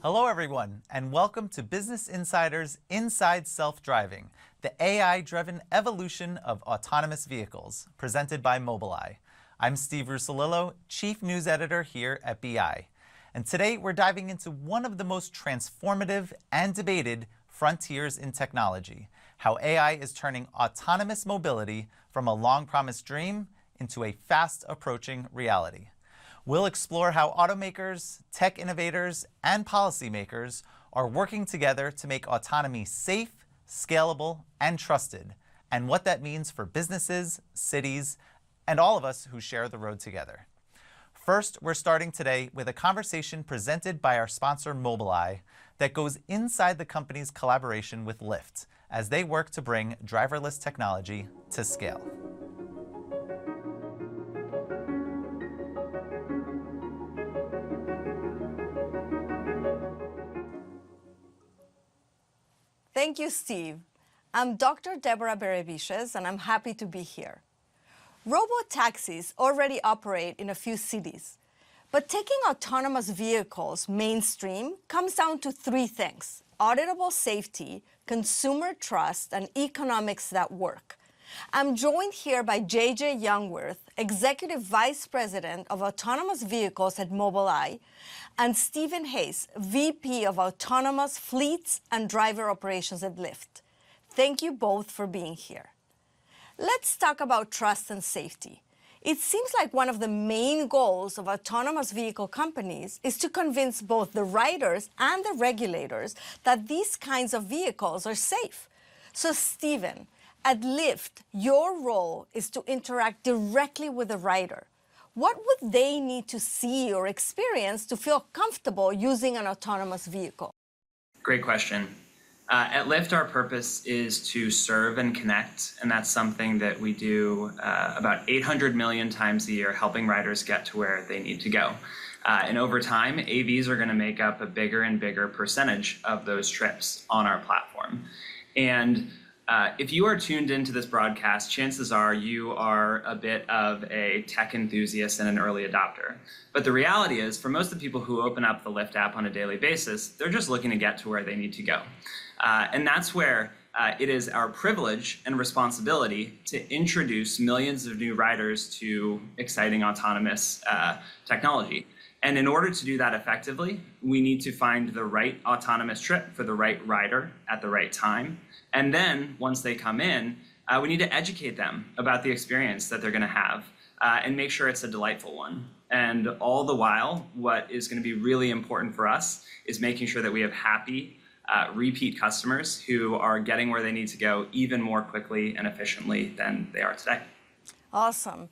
Hello, everyone, and welcome to Business Insider's Inside Self-Driving, the AI-driven evolution of autonomous vehicles, presented by Mobileye. I'm Steve Russolillo, Chief News Editor here at BI. And today we're diving into one of the most transformative and debated frontiers in technology, how AI is turning autonomous mobility from a long-promised dream into a fast-approaching reality. We'll explore how automakers, tech innovators, and policymakers are working together to make autonomy safe, scalable, and trusted, and what that means for businesses, cities, and all of us who share the road together. First, we're starting today with a conversation presented by our sponsor Mobileye that goes inside the company's collaboration with Lyft as they work to bring driverless technology to scale. Thank you, Steve. I'm Dr. Deborah Berebichez, and I'm happy to be here. Robo-taxis already operate in a few cities, but taking autonomous vehicles mainstream comes down to three things: auditable safety, consumer trust, and economics that work. I'm joined here by JJ Jungwirth, Executive Vice President of Autonomous Vehicles at Mobileye, and Stephen Hayes, VP of Autonomous Fleets and Driver Operations at Lyft. Thank you both for being here. Let's talk about trust and safety. It seems like one of the main goals of autonomous vehicle companies is to convince both the riders and the regulators that these kinds of vehicles are safe. So, Stephen, at Lyft, your role is to interact directly with the rider. What would they need to see or experience to feel comfortable using an autonomous vehicle? Great question. At Lyft, our purpose is to serve and connect, and that's something that we do about 800 million times a year, helping riders get to where they need to go. And over time, AVs are going to make up a bigger and bigger percentage of those trips on our platform. And if you are tuned into this broadcast, chances are you are a bit of a tech enthusiast and an early adopter. But the reality is, for most of the people who open up the Lyft app on a daily basis, they're just looking to get to where they need to go. And that's where it is our privilege and responsibility to introduce millions of new riders to exciting autonomous technology. And in order to do that effectively, we need to find the right autonomous trip for the right rider at the right time. And then once they come in, we need to educate them about the experience that they're going to have and make sure it's a delightful one. And all the while, what is going to be really important for us is making sure that we have happy, repeat customers who are getting where they need to go even more quickly and efficiently than they are today. Awesome.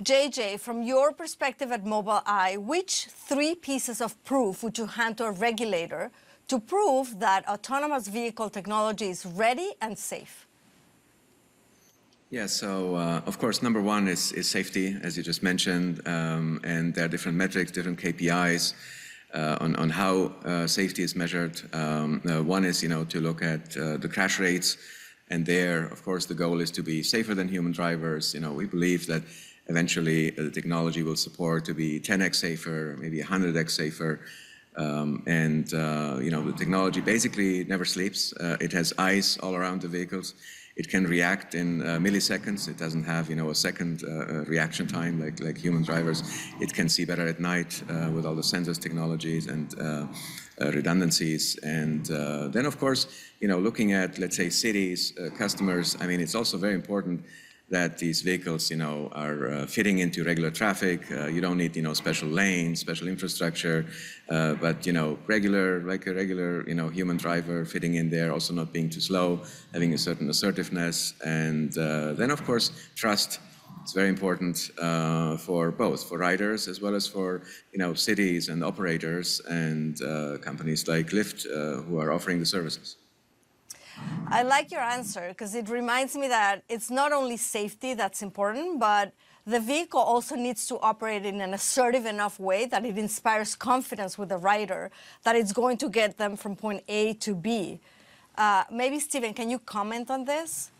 JJ, from your perspective at Mobileye, which three pieces of proof would you hand to a regulator to prove that autonomous vehicle technology is ready and safe? Yeah, so of course, number one is safety, as you just mentioned, and there are different metrics, different KPIs on how safety is measured. One is, to look at the crash rates, and there, of course, the goal is to be safer than human drivers. We believe that eventually the technology will support to be 10x safer, maybe 100x safer. The technology basically never sleeps. It has eyes all around the vehicles. It can react in milliseconds. It doesn't have, a second reaction time like human drivers. It can see better at night with all the sensors technologies and redundancies. And then, of course, looking at, let's say, cities, customers, it's also very important that these vehicles, are fitting into regular traffic. You don't need, special lanes, special infrastructure, but, regular human driver fitting in there, also not being too slow, having a certain assertiveness. And then, of course, trust. It's very important for both, for riders as well as for, cities and operators and companies like Lyft who are offering the services. I like your answer because it reminds me that it's not only safety that's important, but the vehicle also needs to operate in an assertive enough way that it inspires confidence with the rider that it's going to get them from point A to B. Maybe, Stephen, can you comment on this?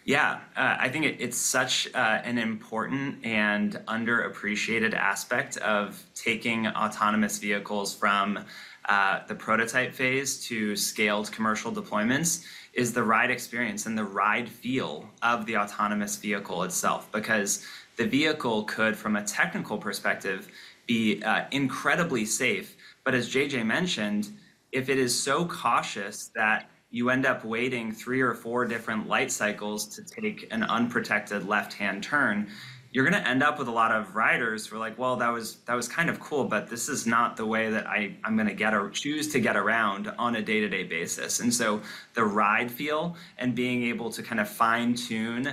Yeah, I think it's such an important and underappreciated aspect of taking autonomous vehicles from the prototype phase to scaled commercial deployments is the ride experience and the ride feel of the autonomous vehicle itself. Because the vehicle could, from a technical perspective, be incredibly safe. But as JJ mentioned, if it is so cautious that you end up waiting 3 or 4 different light cycles to take an unprotected left-hand turn, you're going to end up with a lot of riders who are like, well, that was kind of cool, but this is not the way that I'm going to choose to get around on a day-to-day basis. And so the ride feel and being able to kind of fine-tune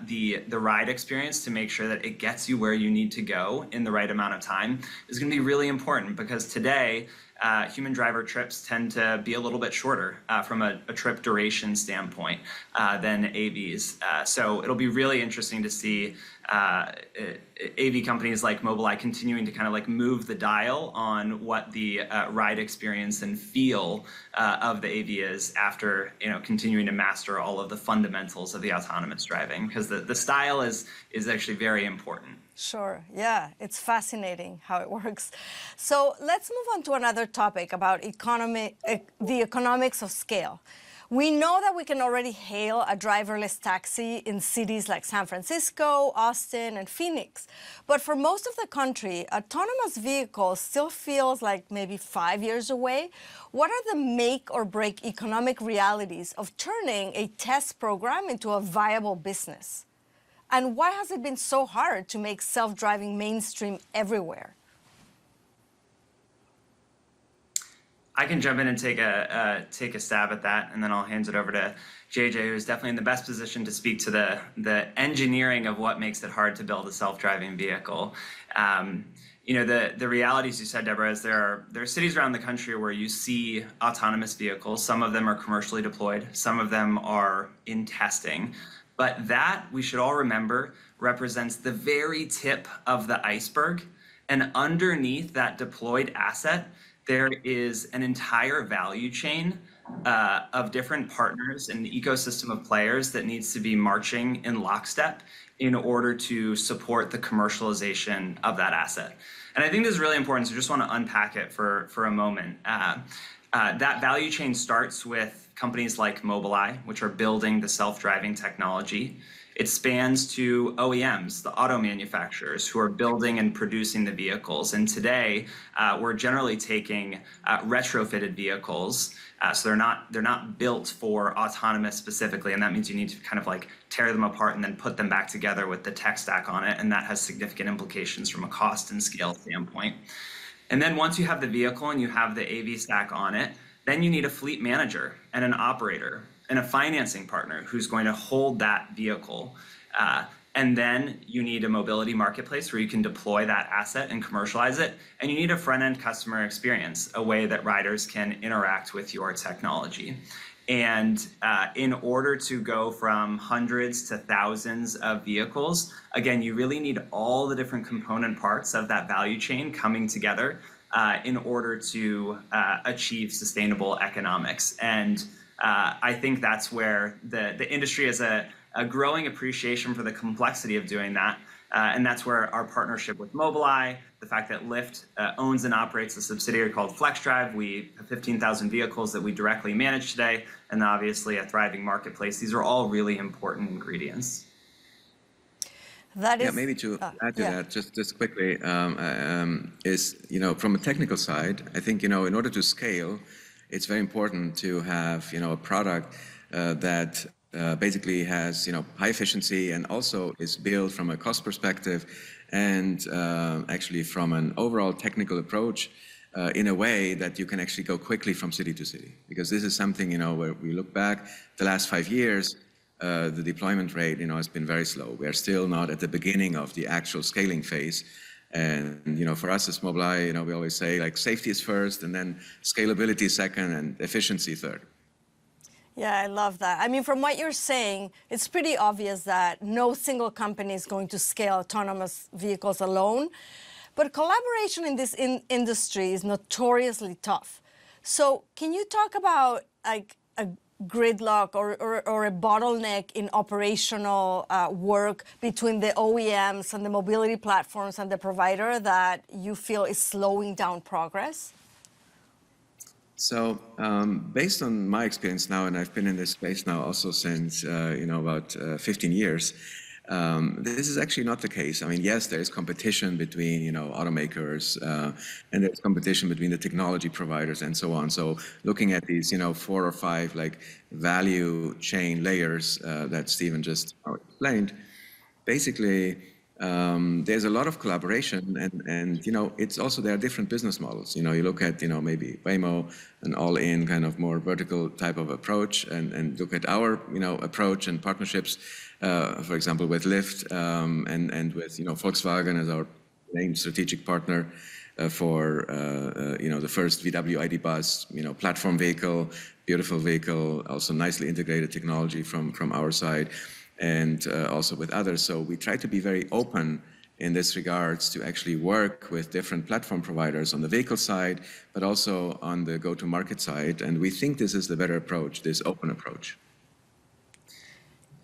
the ride experience to make sure that it gets you where you need to go in the right amount of time is going to be really important, because today human driver trips tend to be a little bit shorter from a trip duration standpoint than AVs. So it'll be really interesting to see AV companies like Mobileye continuing to kind of like move the dial on what the ride experience and feel of the AV is after continuing to master all of the fundamentals of the autonomous driving, because the style is actually very important. Sure, yeah, it's fascinating how it works. So let's move on to another topic about the economics of scale. We know that we can already hail a driverless taxi in cities like San Francisco, Austin, and Phoenix. But for most of the country, autonomous vehicles still feels like maybe 5 years away. What are the make or break economic realities of turning a test program into a viable business? And why has it been so hard to make self-driving mainstream everywhere? I can jump in and take a stab at that, and then I'll hand it over to JJ, who's definitely in the best position to speak to the engineering of what makes it hard to build a self-driving vehicle. The realities you said, Deborah, is there are cities around the country where you see autonomous vehicles. Some of them are commercially deployed. Some of them are in testing. But that, we should all remember, represents the very tip of the iceberg. And underneath that deployed asset, there is an entire value chain of different partners and ecosystem of players that needs to be marching in lockstep in order to support the commercialization of that asset. And I think this is really important, so I just want to unpack it for a moment. That value chain starts with companies like Mobileye, which are building the self-driving technology. It spans to OEMs, the auto manufacturers, who are building and producing the vehicles. And today, we're generally taking retrofitted vehicles. So they're not built for autonomous specifically, and that means you need to kind of like tear them apart and then put them back together with the tech stack on it, and that has significant implications from a cost and scale standpoint. And then once you have the vehicle and you have the AV stack on it, then you need a fleet manager and an operator and a financing partner who's going to hold that vehicle. And then you need a mobility marketplace where you can deploy that asset and commercialize it. And you need a front-end customer experience, a way that riders can interact with your technology. And in order to go from hundreds to thousands of vehicles, again, you really need all the different component parts of that value chain coming together in order to achieve sustainable economics. And I think that's where the industry has a growing appreciation for the complexity of doing that. And that's where our partnership with Mobileye, the fact that Lyft owns and operates a subsidiary called FlexDrive, we have 15,000 vehicles that we directly manage today, and obviously a thriving marketplace. These are all really important ingredients. That is, yeah, maybe to add to that, just quickly, is, from a technical side, I think, in order to scale, it's very important to have, a product that basically has, high efficiency and also is built from a cost perspective and actually from an overall technical approach in a way that you can actually go quickly from city to city. Because this is something, where we look back the last 5 years, the deployment rate, has been very slow. We are still not at the beginning of the actual scaling phase. And, for us as Mobileye, we always say like safety is first and then scalability second and efficiency third. Yeah, I love that. I mean, from what you're saying, it's pretty obvious that no single company is going to scale autonomous vehicles alone. But collaboration in this industry is notoriously tough. So can you talk about like gridlock or a bottleneck in operational work between the OEMs and the mobility platforms and the provider that you feel is slowing down progress? So based on my experience now, and I've been in this space now also since, about 15 years, this is actually not the case. I mean, yes, there is competition between, automakers, and there's competition between the technology providers and so on. So looking at these, 4 or 5 value chain layers that Stephen just explained, basically, there's a lot of collaboration, and it's also there are different business models. You look at maybe Waymo, an all-in kind of more vertical type of approach, and look at our approach and partnerships, for example with Lyft and with Volkswagen as our main strategic partner for the first VW ID. Buzz platform vehicle, beautiful vehicle, also nicely integrated technology from our side, and also with others. So we try to be very open in this regards to actually work with different platform providers on the vehicle side, but also on the go-to-market side. And we think this is the better approach, this open approach.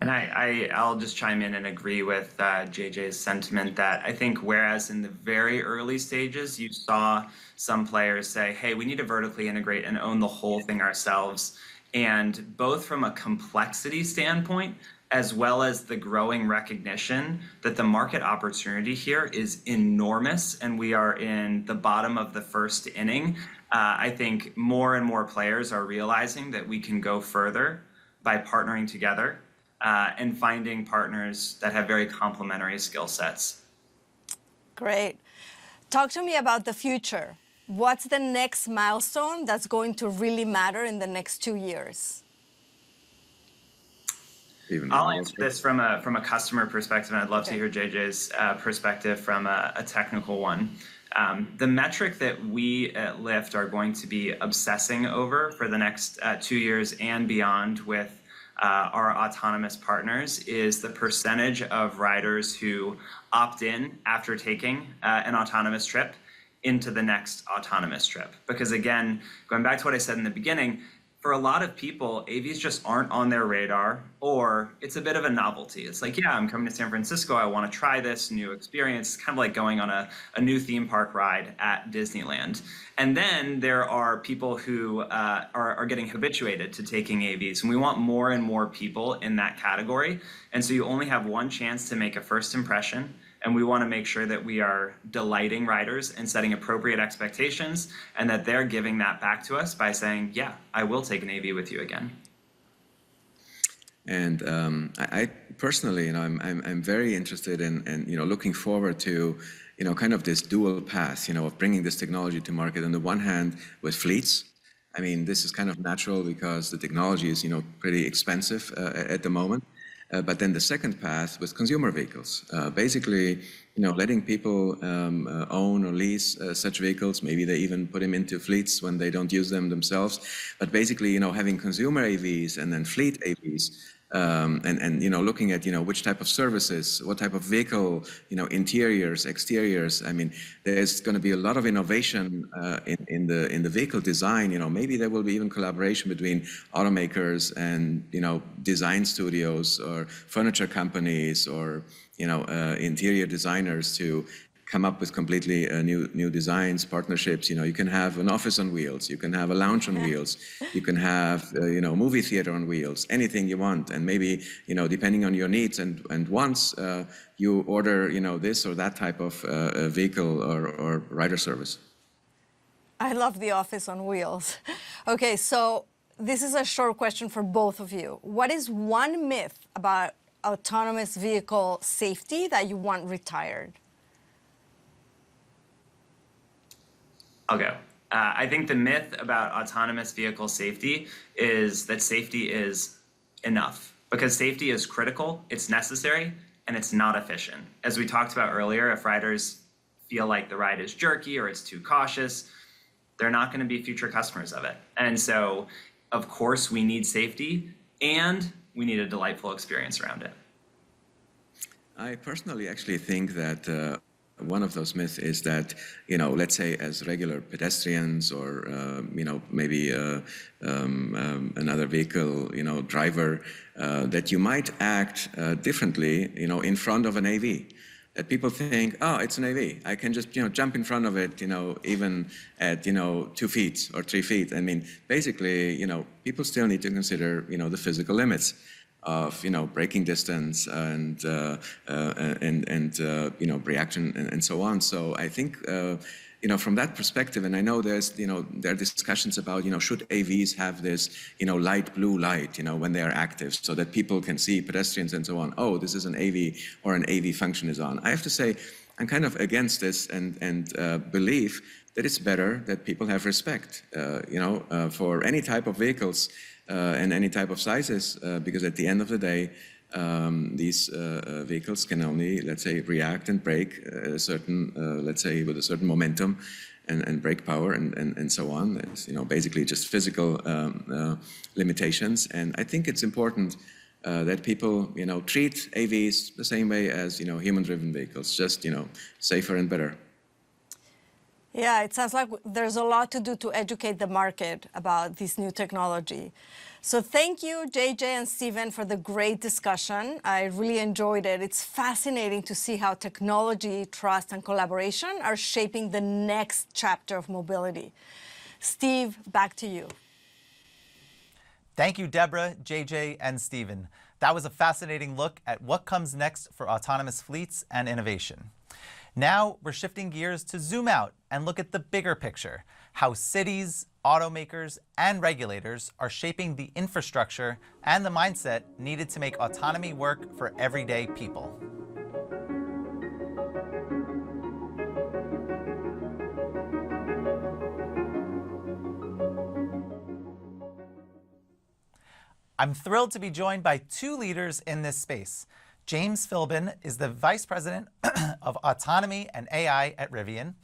And I'll just chime in and agree with JJ's sentiment that I think whereas in the very early stages, you saw some players say, hey, we need to vertically integrate and own the whole thing ourselves. And both from a complexity standpoint, as well as the growing recognition that the market opportunity here is enormous and we are in the bottom of the first inning, I think more and more players are realizing that we can go further by partnering together and finding partners that have very complementary skill sets. Great. Talk to me about the future. What's the next milestone that's going to really matter in the next 2 years? I'll answer this from a customer perspective, and I'd love to hear JJ's perspective from a technical one. The metric that we at Lyft are going to be obsessing over for the next 2 years and beyond with our autonomous partners is the percentage of riders who opt in after taking an autonomous trip into the next autonomous trip. Because again, going back to what I said in the beginning, for a lot of people, AVs just aren't on their radar, or it's a bit of a novelty. It's like, yeah, I'm coming to San Francisco, I want to try this new experience. It's kind of like going on a new theme park ride at Disneyland. And then there are people who are getting habituated to taking AVs, and we want more and more people in that category. And so you only have one chance to make a first impression. And we want to make sure that we are delighting riders and setting appropriate expectations, and that they're giving that back to us by saying, yeah, I will take an AV with you again. And I personally, I'm very interested in looking forward to, kind of this dual path, of bringing this technology to market. On the one hand, with fleets. I mean, this is kind of natural because the technology is, pretty expensive at the moment. But then the second path with consumer vehicles, basically, letting people own or lease such vehicles. Maybe they even put them into fleets when they don't use them themselves. But basically, having consumer AVs and then fleet AVs, and looking at which type of services, what type of vehicle, interiors, exteriors. I mean, there's going to be a lot of innovation in the vehicle design. Maybe there will be even collaboration between automakers and design studios or furniture companies or interior designers to come up with completely new designs, partnerships. You can have an office on wheels, you can have a lounge on wheels, you can have movie theater on wheels, anything you want. And maybe depending on your needs and wants, you order this or that type of vehicle or rider service. I love the office on wheels. Okay, so this is a short question for both of you. What is one myth about autonomous vehicle safety that you want retired? I'll go. I think the myth about autonomous vehicle safety is that safety is enough, because safety is critical, it's necessary, and it's not efficient. As we talked about earlier, if riders feel like the ride is jerky or it's too cautious, they're not going to be future customers of it. And so, of course, we need safety, and we need a delightful experience around it. I personally actually think that One of those myths is that, let's say as regular pedestrians or, maybe another vehicle, driver, that you might act differently, in front of an AV. That people think, oh, it's an AV. I can just, jump in front of it, even at, 2 feet or 3 feet. I mean, basically, people still need to consider, the physical limits of, braking distance and reaction and so on. So I think, from that perspective, and I know there are discussions about, should AVs have this, light blue light, when they are active, so that people can see pedestrians and so on. Oh, this is an AV, or an AV function is on. I have to say, I'm kind of against this and believe that it's better that people have respect, for any type of vehicles and any type of sizes, because at the end of the day, these vehicles can only, let's say, react and brake a certain, let's say, with a certain momentum and brake power and so on. It's, basically just physical limitations. And I think it's important that people, treat AVs the same way as, human-driven vehicles, just, safer and better. Yeah, it sounds like there's a lot to do to educate the market about this new technology. So thank you, JJ and Stephen, for the great discussion. I really enjoyed it. It's fascinating to see how technology, trust, and collaboration are shaping the next chapter of mobility. Steve, back to you. Thank you, Deborah, JJ, and Stephen. That was a fascinating look at what comes next for autonomous fleets and innovation. Now we're shifting gears to zoom out and look at the bigger picture, how cities, automakers, and regulators are shaping the infrastructure and the mindset needed to make autonomy work for everyday people. I'm thrilled to be joined by 2 leaders in this space. James Philbin is the Vice President of Autonomy and AI at Rivian.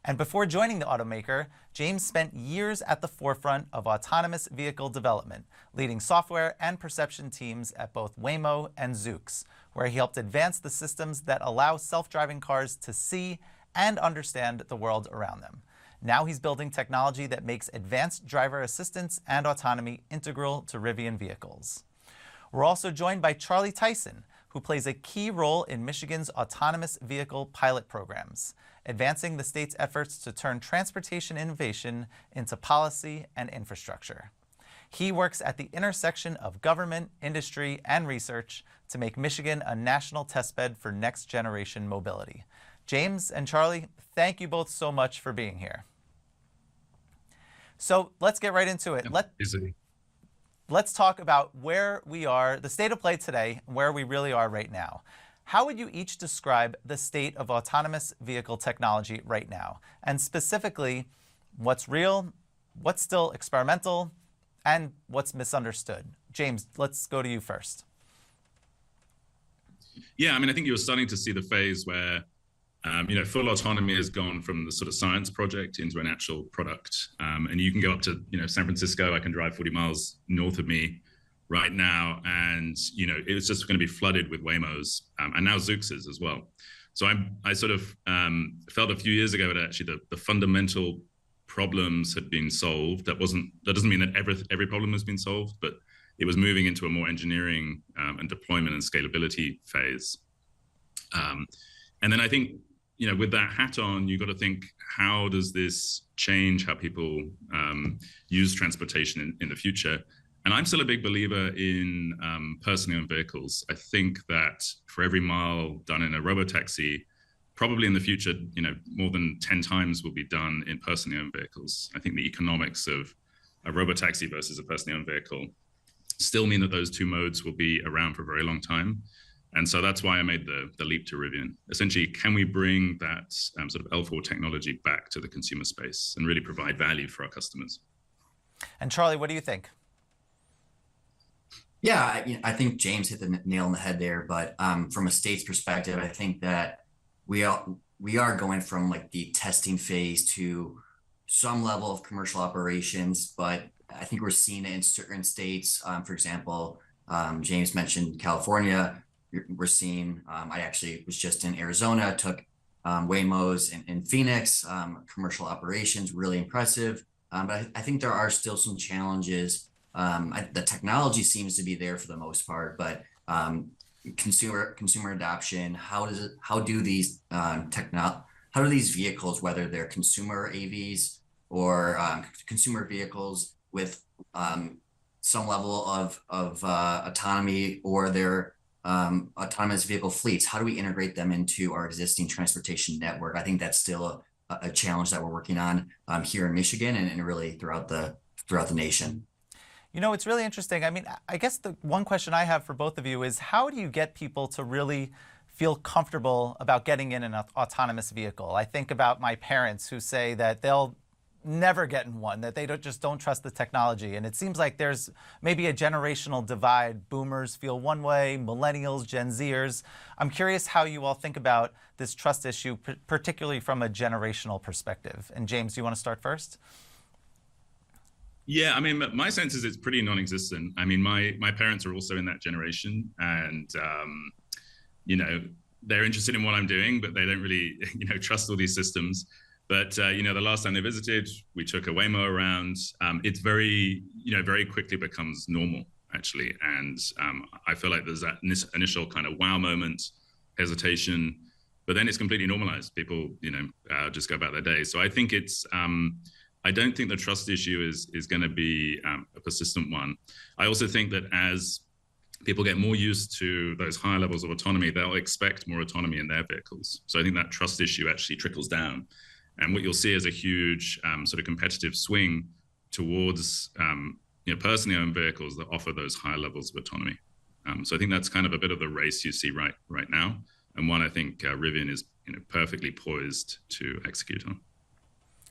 And before joining the automaker, James spent years at the forefront of autonomous vehicle development, leading software and perception teams at both Waymo and Zoox, where he helped advance the systems that allow self-driving cars to see and understand the world around them. Now he's building technology that makes advanced driver assistance and autonomy integral to Rivian vehicles. We're also joined by Charlie Tyson, who plays a key role in Michigan's autonomous vehicle pilot programs, advancing the state's efforts to turn transportation innovation into policy and infrastructure. He works at the intersection of government, industry, and research to make Michigan a national testbed for next-generation mobility. James and Charlie, thank you both so much for being here. So let's get right into it. Let's talk about where we are, the state of play today, where we really are right now. How would you each describe the state of autonomous vehicle technology right now? And specifically, what's real, what's still experimental, and what's misunderstood? James, let's go to you first. Yeah, I mean, I think you're starting to see the phase where full autonomy has gone from the sort of science project into an actual product. And you can go up to, San Francisco. I can drive 40 miles north of me right now. And, it's just going to be flooded with Waymos and now Zooxes as well. So I sort of felt a few years ago that actually the fundamental problems had been solved. That doesn't mean that every problem has been solved, but it was moving into a more engineering and deployment and scalability phase. And then I think, with that hat on, you've got to think, how does this change how people use transportation in the future? And I'm still a big believer in personally owned vehicles. I think that for every mile done in a robotaxi, probably in the future, more than 10 times will be done in personally owned vehicles. I think the economics of a robotaxi versus a personally owned vehicle still mean that those 2 modes will be around for a very long time. And so that's why I made the leap to Rivian. Essentially, can we bring that sort of L4 technology back to the consumer space and really provide value for our customers? And Charlie, what do you think? Yeah, I think James hit the nail on the head there. But from a state's perspective, I think that we are going from like the testing phase to some level of commercial operations. But I think we're seeing it in certain states. For example, James mentioned California. We're seeing, I actually was just in Arizona, took Waymos in Phoenix, commercial operations, really impressive. But I think there are still some challenges. The technology seems to be there for the most part, but consumer adoption. How do these vehicles, whether they're consumer AVs or consumer vehicles with some level of autonomy, or their autonomous vehicle fleets, how do we integrate them into our existing transportation network? I think that's still a challenge that we're working on here in Michigan and really throughout the nation. You know, it's really interesting. I mean, I guess the one question I have for both of you is, how do you get people to really feel comfortable about getting in an autonomous vehicle? I think about my parents who say that they'll never get in one, that they just don't trust the technology. And it seems like there's maybe a generational divide. Boomers feel one way, millennials, Gen Zers. I'm curious how you all think about this trust issue, particularly from a generational perspective. And James, do you want to start first? Yeah, I mean, my sense is it's pretty non-existent. I mean, my parents are also in that generation, and you know, they're interested in what I'm doing, but they don't really, you know, trust all these systems. But you know, the last time they visited, we took a Waymo around. It's very, you know, very quickly becomes normal, actually, and I feel like there's that initial kind of wow moment, hesitation, but then it's completely normalized. People, you know, just go about their day. So I think it's. I don't think the trust issue is going to be a persistent one. I also think that as people get more used to those higher levels of autonomy, they'll expect more autonomy in their vehicles. So I think that trust issue actually trickles down. And what you'll see is a huge sort of competitive swing towards you know, personally owned vehicles that offer those higher levels of autonomy. So I think that's kind of a bit of the race you see right now, and one I think Rivian is, you know, perfectly poised to execute on.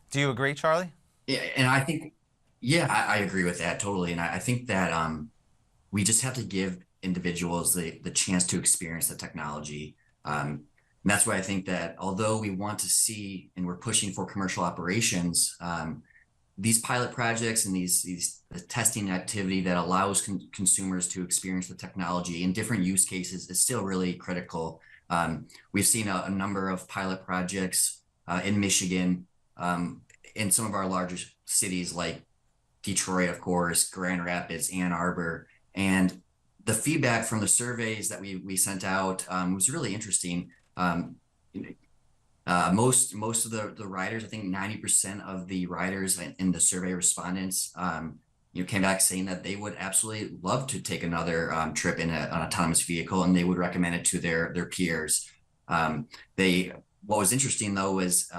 Do you agree, Charlie? Yeah, and I think, yeah, I agree with that totally. And I think that we just have to give individuals the chance to experience the technology. And that's why I think that although we want to see, and we're pushing for commercial operations, these pilot projects and these testing activity that allows consumers to experience the technology in different use cases is still really critical. We've seen a number of pilot projects in Michigan, in some of our larger cities like Detroit, of course, Grand Rapids, Ann Arbor. And the feedback from the surveys that we sent out was really interesting. Most of the riders, I think 90% of the riders in the survey respondents, you know, came back saying that they would absolutely love to take another trip in an autonomous vehicle, and they would recommend it to their peers. What was interesting, though, was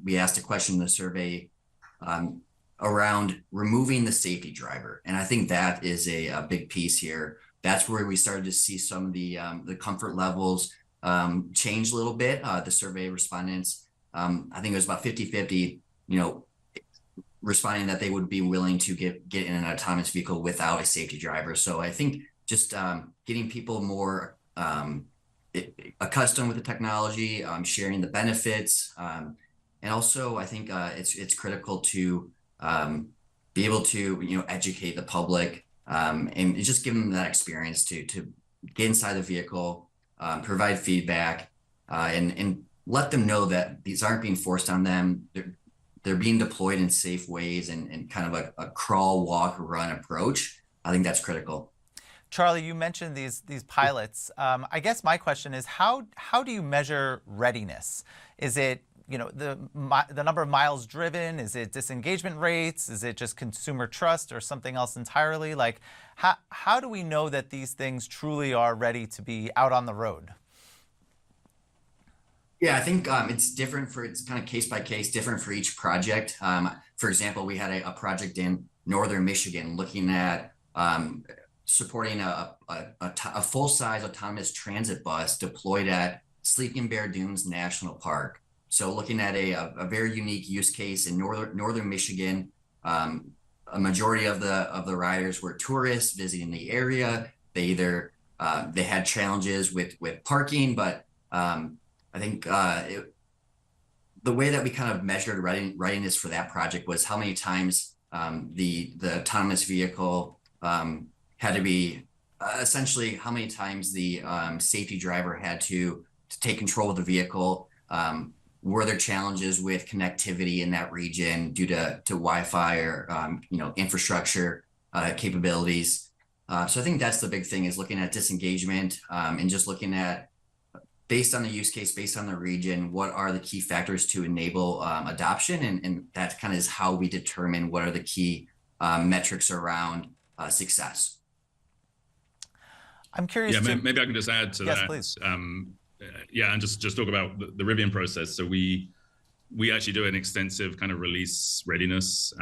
we asked a question in the survey around removing the safety driver. And I think that is a big piece here. That's where we started to see some of the comfort levels change a little bit. The survey respondents, I think it was about 50-50, you know, responding that they would be willing to get in an autonomous vehicle without a safety driver. So I think just getting people more accustomed with the technology, sharing the benefits, and also I think it's critical to be able to, you know, educate the public and just give them that experience to get inside the vehicle, provide feedback, and let them know that these aren't being forced on them. They're being deployed in safe ways and kind of a crawl, walk, run approach. I think that's critical. Charlie, you mentioned these pilots. I guess my question is, how do you measure readiness? Is it, you know, the number of miles driven? Is it disengagement rates? Is it just consumer trust or something else entirely? Like, how do we know that these things truly are ready to be out on the road? Yeah, I think it's kind of case by case, different for each project. For example, we had a project in northern Michigan looking at supporting a full-size autonomous transit bus deployed at Sleeping Bear Dunes National Park. So looking at a very unique use case in northern Michigan, a majority of the riders were tourists visiting the area. They either they had challenges with parking, but I think the way that we kind of measured readiness for that project was how many times the autonomous vehicle had to be essentially how many times the safety driver had to take control of the vehicle, Were there challenges with connectivity in that region due to Wi-Fi or infrastructure capabilities? So I think that's the big thing, is looking at disengagement and just looking at, based on the use case, based on the region, what are the key factors to enable adoption, and that kind of is how we determine what are the key metrics around success. I'm curious. Yeah, maybe I can just add to yes, that. Please. Yeah, and just talk about the Rivian process. So we actually do an extensive kind of release readiness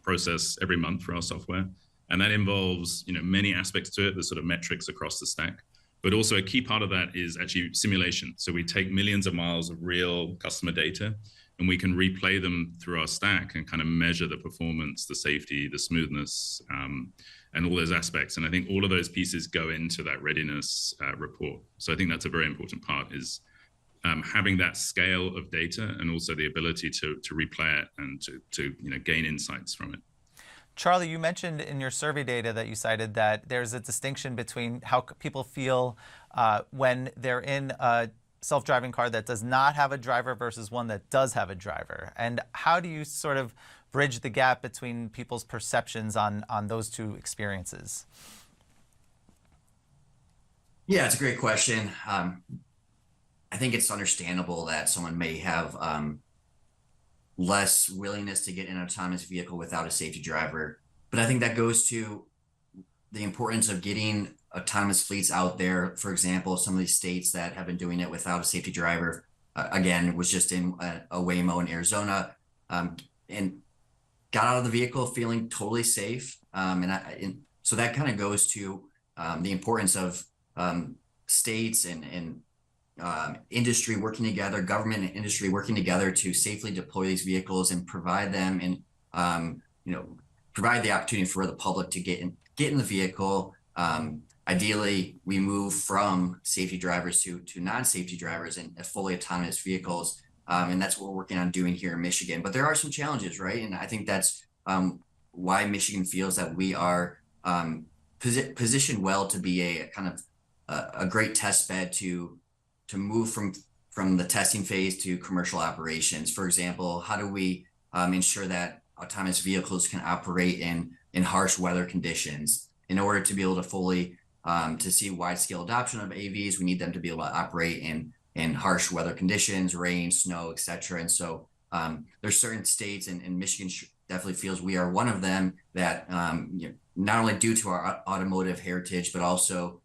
process every month for our software, and that involves many aspects to it, the sort of metrics across the stack. But also a key part of that is actually simulation. So we take millions of miles of real customer data, and we can replay them through our stack and kind of measure the performance, the safety, the smoothness, and all those aspects. And I think all of those pieces go into that readiness report. So I think that's a very important part, is having that scale of data and also the ability to replay it and to gain insights from it. Charlie, you mentioned in your survey data that you cited that there's a distinction between how people feel when they're in a self-driving car that does not have a driver versus one that does have a driver. And how do you sort of bridge the gap between people's perceptions on those two experiences? Yeah, it's a great question. I think it's understandable that someone may have less willingness to get in an autonomous vehicle without a safety driver. But I think that goes to the importance of getting autonomous fleets out there. For example, some of these states that have been doing it without a safety driver, again, was just in a Waymo in Arizona, and got out of the vehicle feeling totally safe. And so that kind of goes to the importance of states and industry working together, government and industry working together to safely deploy these vehicles and provide them, and provide the opportunity for the public to get in the vehicle. Ideally, we move from safety drivers to non-safety drivers and fully autonomous vehicles, and that's what we're working on doing here in Michigan. But there are some challenges, right? And I think that's why Michigan feels that we are positioned well to be a kind of a great test bed to move from the testing phase to commercial operations. For example, how do we ensure that autonomous vehicles can operate in harsh weather conditions? In order to be able to fully to see wide-scale adoption of AVs, we need them to be able to operate in harsh weather conditions, rain, snow, et cetera. And so there's certain states, and Michigan definitely feels we are one of them, that not only due to our automotive heritage, but also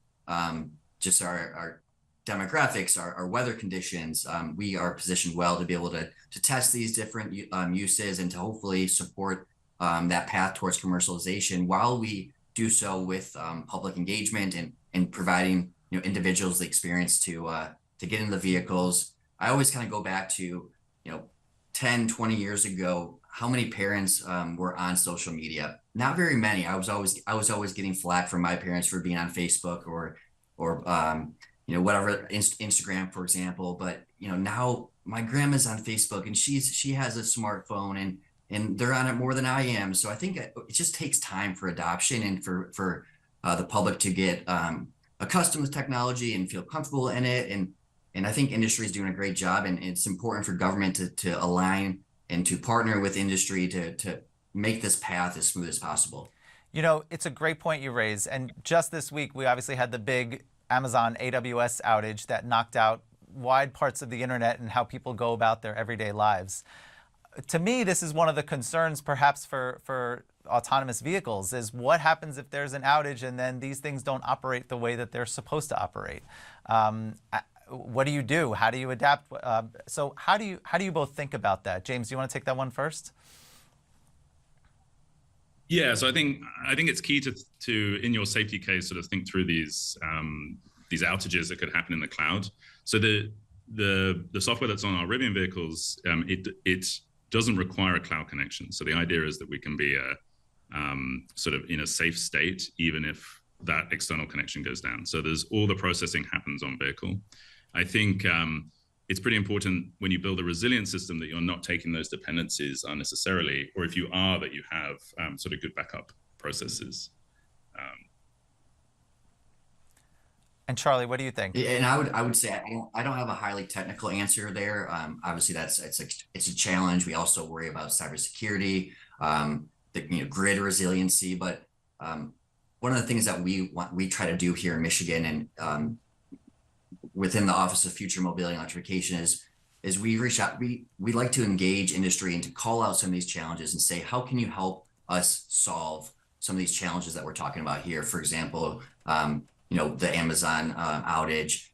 just our demographics, our weather conditions, we are positioned well to be able to test these different uses and to hopefully support that path towards commercialization, while we do so with public engagement and providing individuals the experience to get in the vehicles. I always kind of go back to 10, 20 years ago, how many parents were on social media? Not very many. I was always getting flack from my parents for being on Facebook or whatever, Instagram, for example. But now my grandma's on Facebook, and she has a smartphone, and they're on it more than I am. So I think it just takes time for adoption and for the public to get accustomed to technology and feel comfortable in it. And I think industry is doing a great job, and it's important for government to align and to partner with industry to make this path as smooth as possible. It's a great point you raise. And just this week, we obviously had the big Amazon AWS outage that knocked out wide parts of the internet and how people go about their everyday lives. To me, this is one of the concerns perhaps for autonomous vehicles, is what happens if there's an outage and then these things don't operate the way that they're supposed to operate. What do you do? How do you adapt? So how do you both think about that? James, do you want to take that one first? Yeah, so I think it's key to in your safety case sort of think through these outages that could happen in the cloud. So the software that's on our Rivian vehicles, it doesn't require a cloud connection. So the idea is that we can be sort of in a safe state even if that external connection goes down. So there's all the processing happens on vehicle. I think it's pretty important when you build a resilient system that you're not taking those dependencies unnecessarily, or if you are, that you have sort of good backup processes. And Charlie, what do you think? And I would say I don't have a highly technical answer there. Obviously, it's a challenge. We also worry about cybersecurity, the grid resiliency. But one of the things that we try to do here in Michigan and within the Office of Future Mobility and Electrification is we reach out. We like to engage industry and to call out some of these challenges and say, how can you help us solve some of these challenges that we're talking about here? For example, the Amazon outage.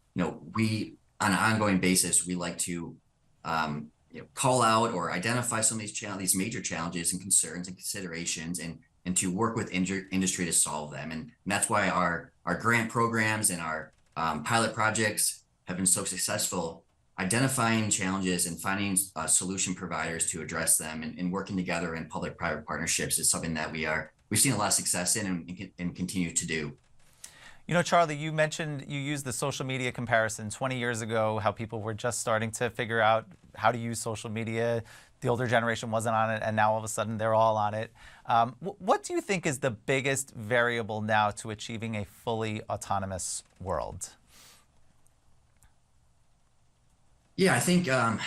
We on an ongoing basis, we like to call out or identify some of these major challenges and concerns and considerations, and to work with industry to solve them. And that's why our grant programs and our pilot projects have been so successful, identifying challenges and finding solution providers to address them, and working together in public-private partnerships is something that we've seen a lot of success in and continue to do. Charlie, you mentioned you used the social media comparison 20 years ago, how people were just starting to figure out how to use social media. The older generation wasn't on it, and now all of a sudden they're all on it. What do you think is the biggest variable now to achieving a fully autonomous world? Yeah, I think I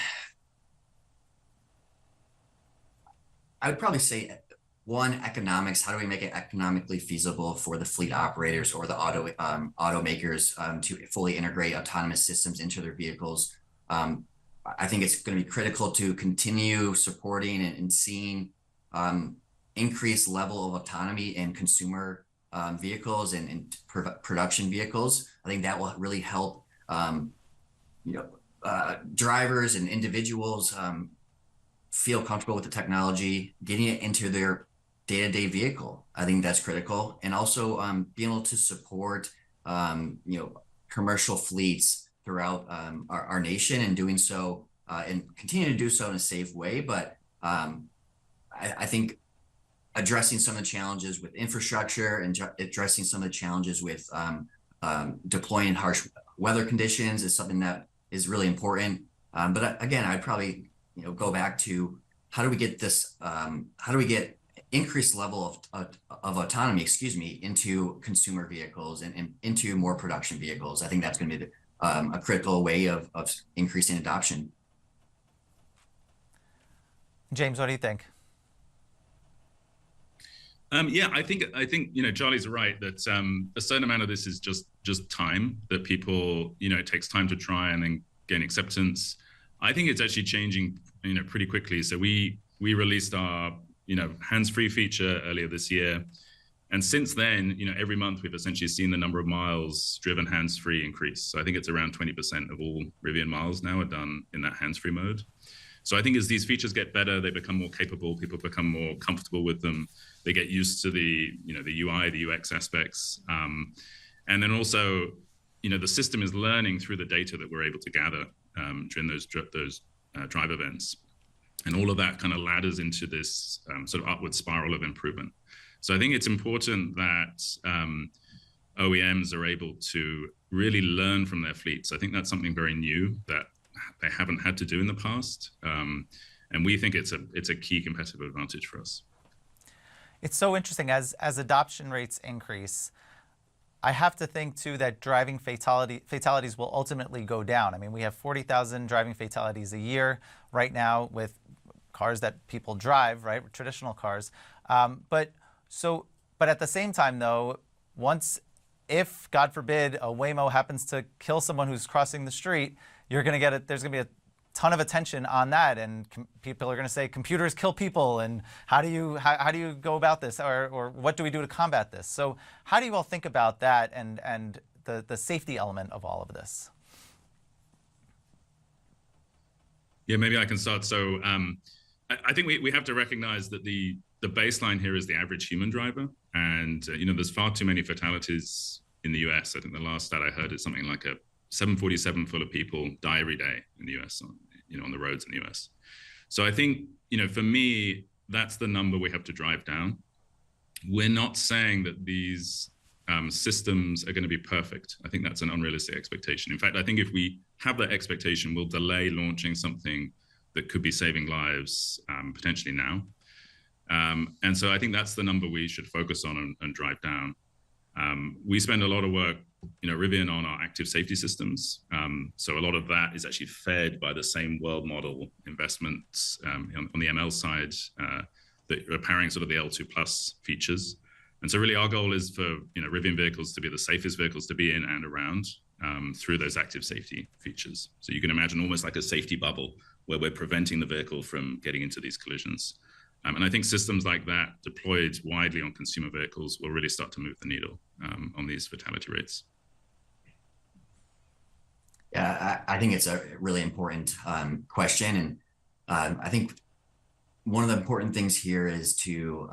would probably say one, economics. How do we make it economically feasible for the fleet operators or the automakers to fully integrate autonomous systems into their vehicles? I think it's going to be critical to continue supporting and seeing increased level of autonomy in consumer vehicles and production vehicles. I think that will really help drivers and individuals feel comfortable with the technology, getting it into their day-to-day vehicle. I think that's critical. And also being able to support, commercial fleets throughout our nation, and doing so and continue to do so in a safe way. But I think addressing some of the challenges with infrastructure and addressing some of the challenges with deploying in harsh weather conditions is something that is really important. But again, I'd probably go back to how do we get this? How do we get increased level of autonomy, into consumer vehicles and into more production vehicles? I think that's going to be a critical way of increasing adoption. James, what do you think? Yeah, I think Charlie's right that a certain amount of this is just time, that people, it takes time to try and then gain acceptance. I think it's actually changing, pretty quickly. So we released our hands-free feature earlier this year, and since then, every month we've essentially seen the number of miles driven hands-free increase. So I think it's around 20% of all Rivian miles now are done in that hands-free mode. So I think as these features get better, they become more capable, people become more comfortable with them, they get used to the UI, the UX aspects. And then also, the system is learning through the data that we're able to gather during those drive events. And all of that kind of ladders into this sort of upward spiral of improvement. So I think it's important that OEMs are able to really learn from their fleets. I think that's something very new that they haven't had to do in the past. And we think it's a key competitive advantage for us. It's so interesting as adoption rates increase. I have to think too that driving fatalities will ultimately go down. I mean, we have 40,000 driving fatalities a year right now with cars that people drive, right? Traditional cars. But at the same time though, if God forbid a Waymo happens to kill someone who's crossing the street, there's going to be a ton of attention on that, and people are going to say computers kill people, and how do you go about this, or what do we do to combat this? So how do you all think about that and the safety element of all of this? Yeah, maybe I can start. So I think we have to recognize that the baseline here is the average human driver, and there's far too many fatalities in the US. I think the last stat I heard is something like a 747 full of people die every day in the US, on the roads in the US. So I think, for me, that's the number we have to drive down. We're not saying that these systems are going to be perfect. I think that's an unrealistic expectation. In fact, I think if we have that expectation, we'll delay launching something that could be saving lives potentially now. And so I think that's the number we should focus on and drive down. We spend a lot of work Rivian on our active safety systems. So a lot of that is actually fed by the same world model investments on the ML side that are powering sort of the L2 plus features. And so really our goal is for Rivian vehicles to be the safest vehicles to be in and around through those active safety features. So you can imagine almost like a safety bubble where we're preventing the vehicle from getting into these collisions. And I think systems like that deployed widely on consumer vehicles will really start to move the needle on these fatality rates. Yeah, I think it's a really important question. And I think one of the important things here is to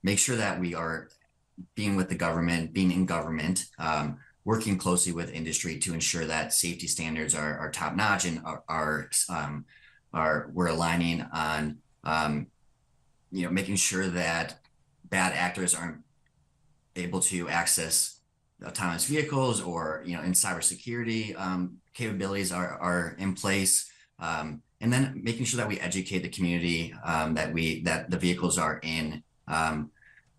make sure that we are being with the government, being in government, working closely with industry to ensure that safety standards are top notch and we're aligning on making sure that bad actors aren't able to access autonomous vehicles, or in cybersecurity capabilities are in place, and then making sure that we educate the community that the vehicles are in.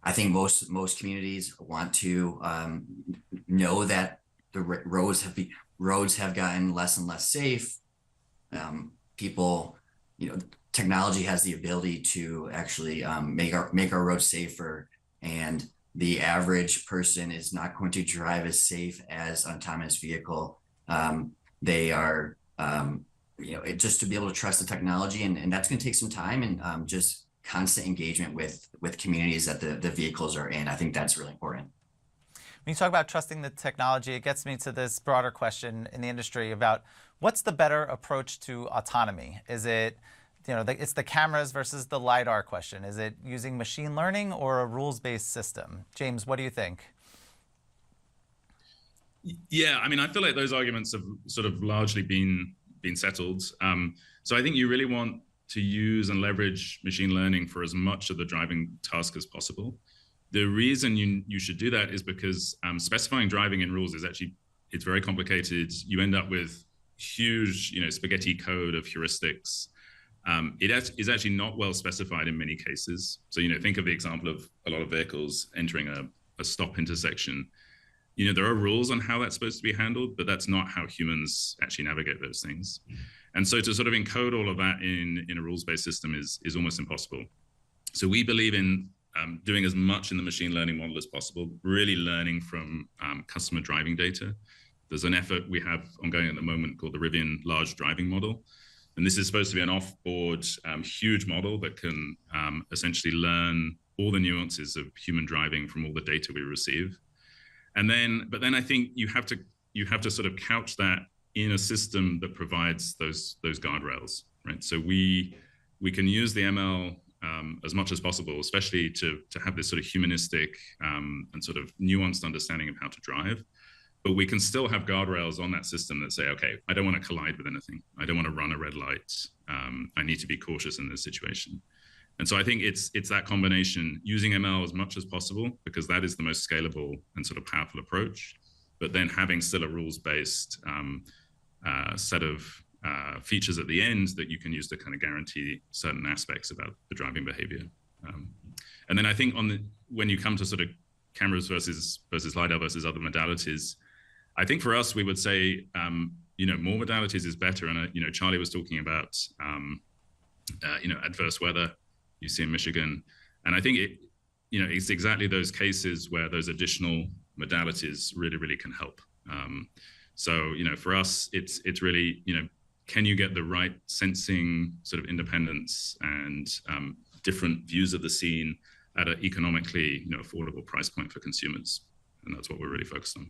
I think most communities want to know that the roads have gotten less and less safe. People, technology has the ability to actually make our roads safer, and the average person is not going to drive as safe as an autonomous vehicle. They are, just to be able to trust the technology, and that's going to take some time and just constant engagement with communities that the vehicles are in. I think that's really important. When you talk about trusting the technology, it gets me to this broader question in the industry about what's the better approach to autonomy? Is it, it's the cameras versus the LiDAR question. Is it using machine learning or a rules-based system? James, what do you think? Yeah, I feel like those arguments have sort of largely been settled. So I think you really want to use and leverage machine learning for as much of the driving task as possible. The reason you should do that is because specifying driving in rules it's very complicated. You end up with huge, spaghetti code of heuristics. It is actually not well specified in many cases. So, think of the example of a lot of vehicles entering a stop intersection. There are rules on how that's supposed to be handled, but that's not how humans actually navigate those things. And so to sort of encode all of that in a rules-based system is almost impossible. So we believe in doing as much in the machine learning model as possible, really learning from customer driving data. There's an effort we have ongoing at the moment called the Rivian Large Driving Model. And this is supposed to be an off-board, huge model that can essentially learn all the nuances of human driving from all the data we receive. But then I think you have to sort of couch that in a system that provides those guardrails, right? So we can use the ML as much as possible, especially to have this sort of humanistic and sort of nuanced understanding of how to drive. But we can still have guardrails on that system that say, okay, I don't want to collide with anything. I don't want to run a red light. I need to be cautious in this situation. And so I think it's that combination, using ML as much as possible, because that is the most scalable and sort of powerful approach, but then having still a rules-based set of features at the end that you can use to kind of guarantee certain aspects about the driving behavior. And then I think when you come to sort of cameras versus LiDAR versus other modalities, I think for us, we would say, more modalities is better. And, Charlie was talking about, adverse weather you see in Michigan. And I think it's exactly those cases where those additional modalities really, really can help. So, for us, it's really, can you get the right sensing sort of independence and different views of the scene at an economically, affordable price point for consumers? And that's what we're really focused on.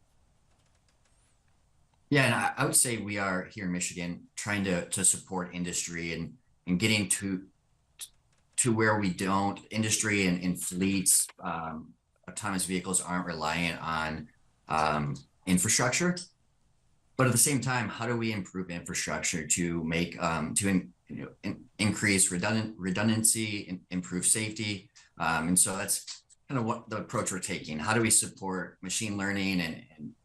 Yeah, and I would say we are here in Michigan trying to support industry and getting to where we don't, industry and fleets, autonomous vehicles aren't reliant on infrastructure. But at the same time, how do we improve infrastructure to make increase redundancy, improve safety? And so that's kind of what the approach we're taking. How do we support machine learning and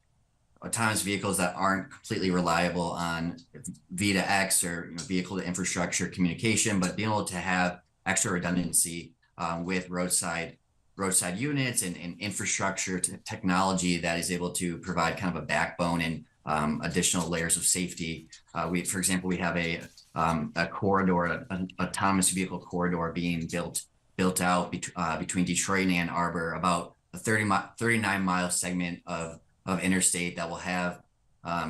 autonomous vehicles that aren't completely reliable on V2X or vehicle to infrastructure communication, but being able to have extra redundancy with roadside roadside units and infrastructure technology that is able to provide kind of a backbone and additional layers of safety. For example, we have a corridor, an autonomous vehicle corridor being built out between Detroit and Ann Arbor, about a 39-mile segment of interstate that will have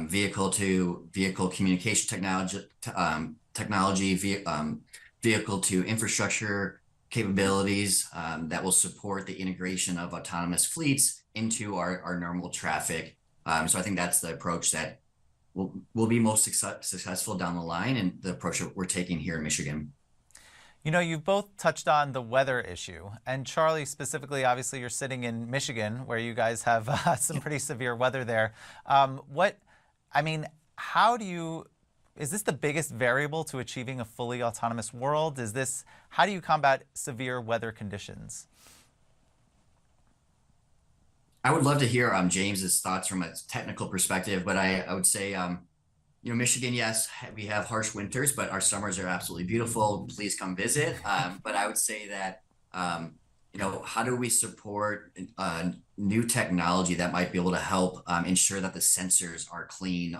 vehicle to vehicle communication technology, vehicle to infrastructure capabilities that will support the integration of autonomous fleets into our normal traffic. So I think that's the approach that will be most successful down the line, and the approach that we're taking here in Michigan. You know, you've both touched on the weather issue, and Charlie specifically, obviously you're sitting in Michigan where you guys have some pretty severe weather there. Is this the biggest variable to achieving a fully autonomous world? How do you combat severe weather conditions? I would love to hear James's thoughts from a technical perspective, but I would say, Michigan, yes, we have harsh winters, but our summers are absolutely beautiful. Please come visit. But I would say that, how do we support new technology that might be able to help ensure that the sensors are clean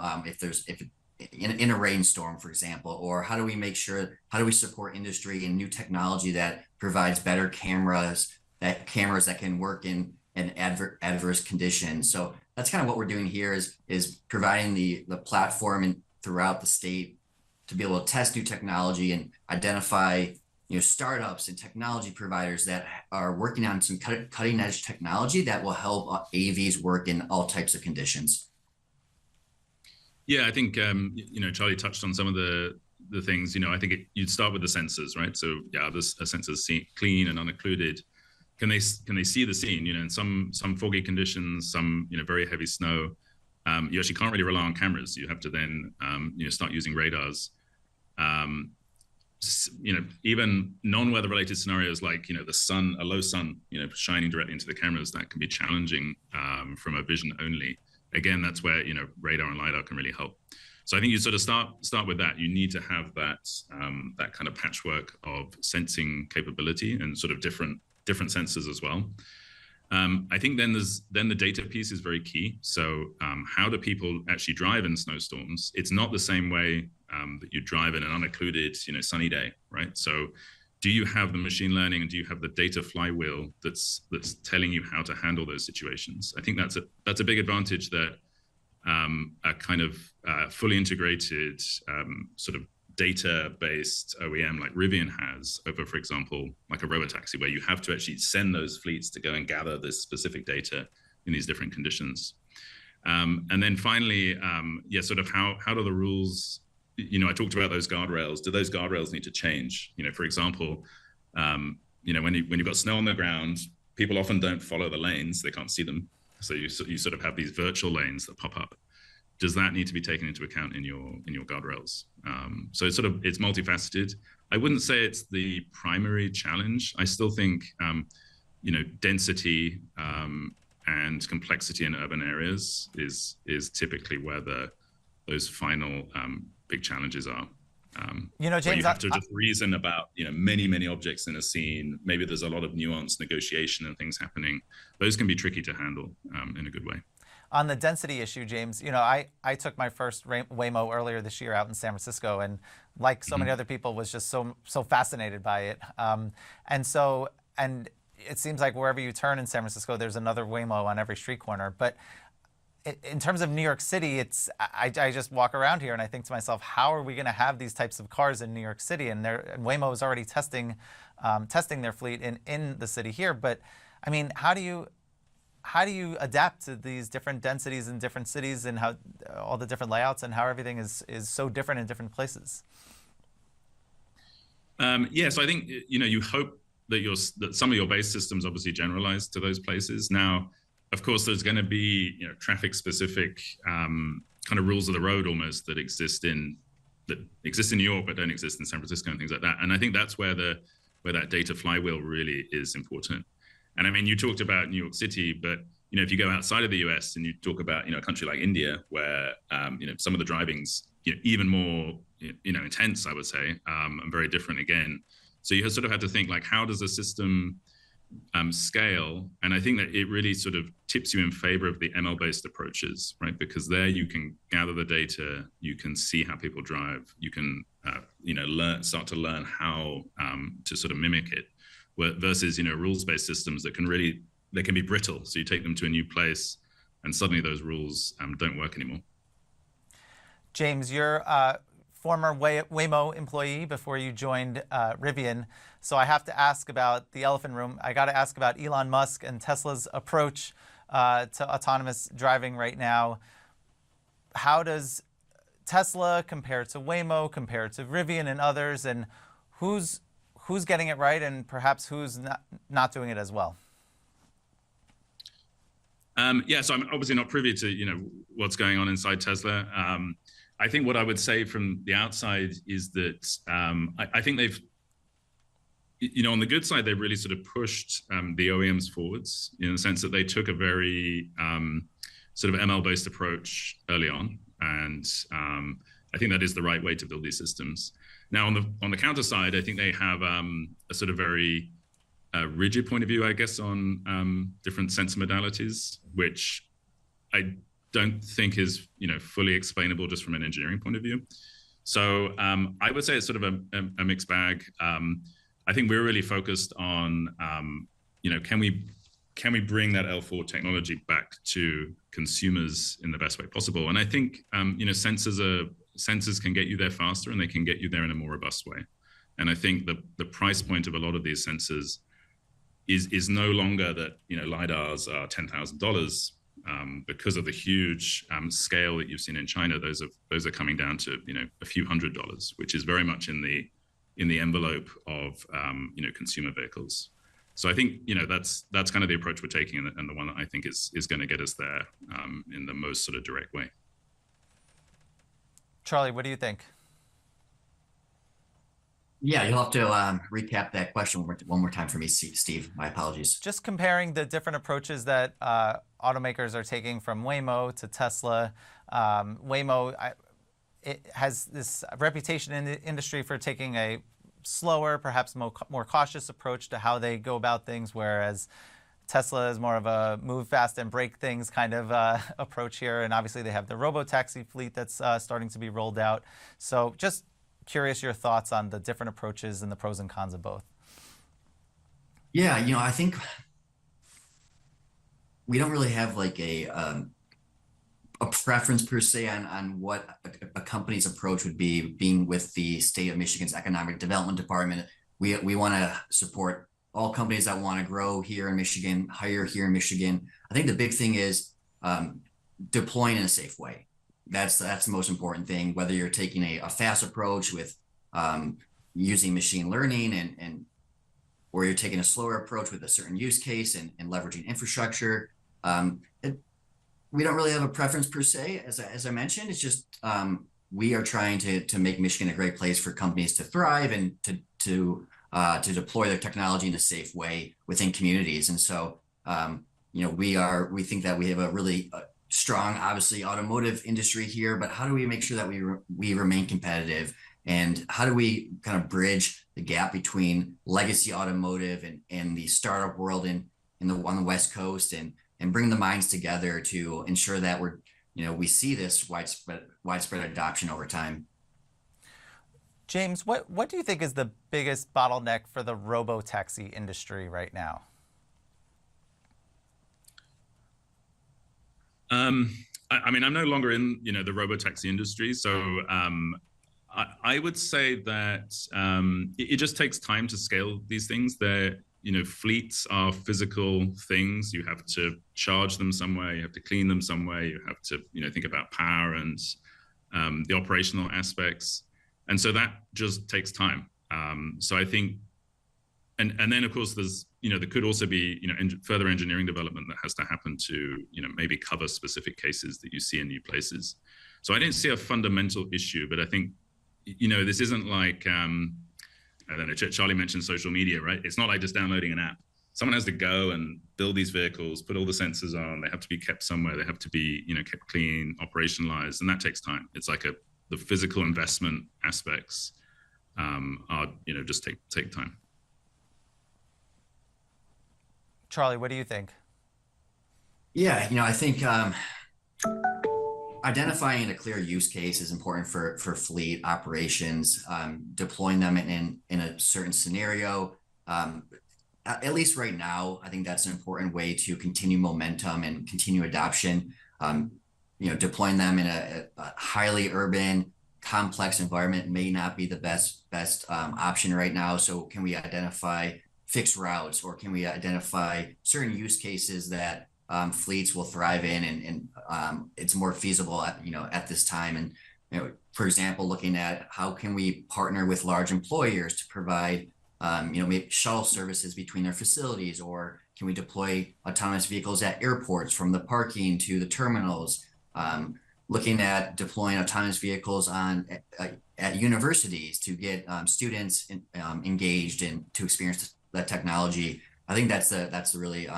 in a rainstorm, for example, or how do we support industry and new technology that provides better cameras that can work in adverse conditions. So that's kind of what we're doing here is providing the platform and throughout the state to be able to test new technology and identify startups and technology providers that are working on some cutting edge technology that will help AVs work in all types of conditions. Yeah, I think Charlie touched on some of the things. I think you'd start with the sensors, right? So yeah, the sensors clean and unoccluded. Can they see the scene? In some foggy conditions, some very heavy snow, you actually can't really rely on cameras. You have to then start using radars. Even non-weather related scenarios like the sun, a low sun, shining directly into the cameras, that can be challenging from a vision only. Again, that's where radar and lidar can really help. So I think you sort of start with that. You need to have that kind of patchwork of sensing capability and sort of different sensors as well. I think then the data piece is very key. So how do people actually drive in snowstorms? It's not the same way that you drive in an unoccluded sunny day, right? So do you have the machine learning and do you have the data flywheel that's telling you how to handle those situations? I think that's a big advantage that a kind of fully integrated sort of data-based OEM like Rivian has over, for example, like a robotaxi, where you have to actually send those fleets to go and gather this specific data in these different conditions. And then finally, sort of how do the rules, I talked about those guardrails. Do those guardrails need to change? For example, when you've got snow on the ground, people often don't follow the lanes. They can't see them. So you sort of have these virtual lanes that pop up. Does that need to be taken into account in your guardrails? So it's multifaceted. I wouldn't say it's the primary challenge. I still think density and complexity in urban areas is typically where those final big challenges are. James, you have to just reason about many objects in a scene. Maybe there's a lot of nuanced negotiation and things happening. Those can be tricky to handle in a good way. On the density issue, James, I took my first Waymo earlier this year out in San Francisco, and like so many other people, was just so fascinated by it. And it seems like wherever you turn in San Francisco, there's another Waymo on every street corner. But in terms of New York City, I just walk around here and I think to myself, how are we going to have these types of cars in New York City? And Waymo is already testing their fleet in the city here. But I mean, how do you adapt to these different densities in different cities and how all the different layouts and how everything is so different in different places? So I think you hope that some of your base systems obviously generalize to those places. Now, of course, there's going to be traffic specific kind of rules of the road almost that exist in New York but don't exist in San Francisco and things like that. And I think that's where that data flywheel really is important. And I mean, you talked about New York City, but if you go outside of the US and you talk about a country like India, where some of the driving's even more intense, I would say, and very different again. So you sort of have to think like, how does a system scale. And I think that it really sort of tips you in favor of the ML-based approaches, right? Because there you can gather the data, you can see how people drive, you can start to learn how to sort of mimic it, versus rules-based systems that can be brittle. So you take them to a new place, and suddenly those rules don't work anymore. James, you're a former Waymo employee before you joined Rivian. So I have to ask about the elephant room. I got to ask about Elon Musk and Tesla's approach to autonomous driving right now. How does Tesla compare to Waymo, compare to Rivian and others, and who's getting it right, and perhaps who's not doing it as well? So I'm obviously not privy to what's going on inside Tesla. I think what I would say from the outside is that I think they've, on the good side, they've really sort of pushed the OEMs forwards in the sense that they took a very sort of ML-based approach early on, and I think that is the right way to build these systems. Now, on the counter side, I think they have a sort of very rigid point of view, I guess, on different sensor modalities, which I don't think is fully explainable just from an engineering point of view. So I would say it's sort of a mixed bag. I think we're really focused on can we bring that L4 technology back to consumers in the best way possible? And I think sensors can get you there faster, and they can get you there in a more robust way. And I think the price point of a lot of these sensors is no longer that lidars are $10,000 because of the huge scale that you've seen in China. Those are coming down to a few $100s, which is very much in the envelope of consumer vehicles. So I think that's kind of the approach we're taking, and the one that I think is going to get us there in the most sort of direct way. Charlie, what do you think? Yeah, you'll have to recap that question one more time for me, Steve. My apologies. Just comparing the different approaches that automakers are taking from Waymo to Tesla. Waymo it has this reputation in the industry for taking a slower, perhaps more cautious approach to how they go about things, whereas Tesla is more of a move fast and break things kind of approach here. And obviously they have the robo-taxi fleet that's starting to be rolled out. So just curious your thoughts on the different approaches and the pros and cons of both. Yeah, I think we don't really have like a preference per se on what a company's approach would be. Being with the state of Michigan's economic development department, we want to support all companies that want to grow here in Michigan, hire here in Michigan. I think the big thing is deploying in a safe way. That's the most important thing, whether you're taking a fast approach with using machine learning or you're taking a slower approach with a certain use case and leveraging infrastructure. We don't really have a preference per se, as I mentioned. It's just we are trying to make Michigan a great place for companies to thrive and to deploy their technology in a safe way within communities. And so we think that we have a really strong, obviously, automotive industry here, but how do we make sure that we remain competitive, and how do we kind of bridge the gap between legacy automotive and the startup world on the West Coast, and bring the minds together to ensure that we see this widespread adoption over time. James, what do you think is the biggest bottleneck for the robo-taxi industry right now? I mean, I'm no longer in, the robo-taxi industry. So I would say that it just takes time to scale these things. Fleets are physical things. You have to charge them somewhere. You have to clean them somewhere. You have to, think about power and the operational aspects. And so that just takes time. So I think, and then of course there's, there could also be, further engineering development that has to happen to, maybe cover specific cases that you see in new places. So I don't see a fundamental issue, but I think, this isn't like, I don't know, Charlie mentioned social media, right? It's not like just downloading an app. Someone has to go and build these vehicles, put all the sensors on, they have to be kept somewhere, they have to be, kept clean, operationalized, and that takes time. It's like the physical investment aspects are, just take time. Charlie, what do you think? Yeah, I think identifying a clear use case is important for fleet operations, deploying them in a certain scenario. At least right now, I think that's an important way to continue momentum and continue adoption. Deploying them in a highly urban, complex environment may not be the best option right now. So can we identify fixed routes, or can we identify certain use cases that fleets will thrive in, and it's more feasible at this time? And for example, looking at how can we partner with large employers to provide maybe shuttle services between their facilities, or can we deploy autonomous vehicles at airports from the parking to the terminals? Looking at deploying autonomous vehicles at universities to get students engaged and to experience that technology. I think that's the really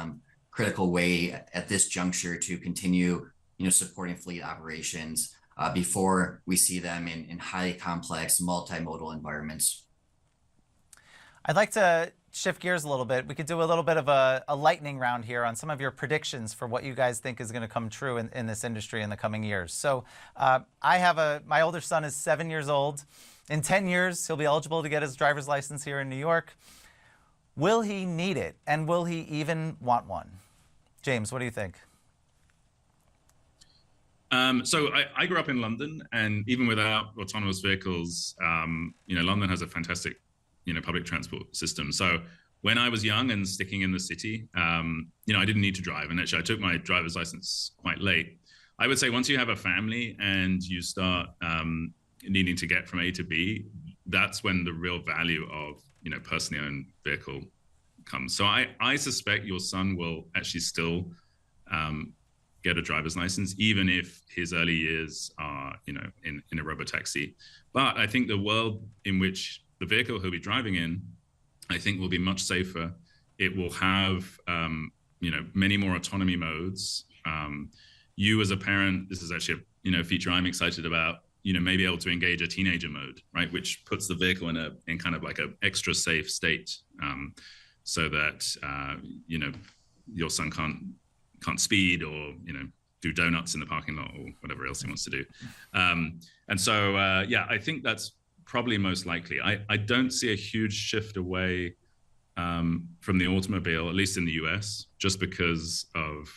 critical way at this juncture to continue supporting fleet operations before we see them in highly complex multimodal environments. I'd like to shift gears a little bit. We could do a little bit of a lightning round here on some of your predictions for what you guys think is going to come true in this industry in the coming years. So my older son is 7 years old. In 10 years, he'll be eligible to get his driver's license here in New York. Will he need it? And will he even want one? James, what do you think? So I grew up in London, and even without autonomous vehicles, London has a fantastic public transport system. So when I was young and sticking in the city, I didn't need to drive. And actually, I took my driver's license quite late. I would say once you have a family and you start needing to get from A to B, that's when the real value of, personally owned vehicle comes. So I suspect your son will actually still get a driver's license, even if his early years are, in a robotaxi. But I think the world in which the vehicle he'll be driving in, I think, will be much safer. It will have, many more autonomy modes. You as a parent, this is actually a feature I'm excited about, may be able to engage a teenager mode, right? Which puts the vehicle in kind of like a extra safe state, so that, your son can't speed or, do donuts in the parking lot or whatever else he wants to do. And so, I think that's probably most likely. I don't see a huge shift away from the automobile, at least in the US, just because of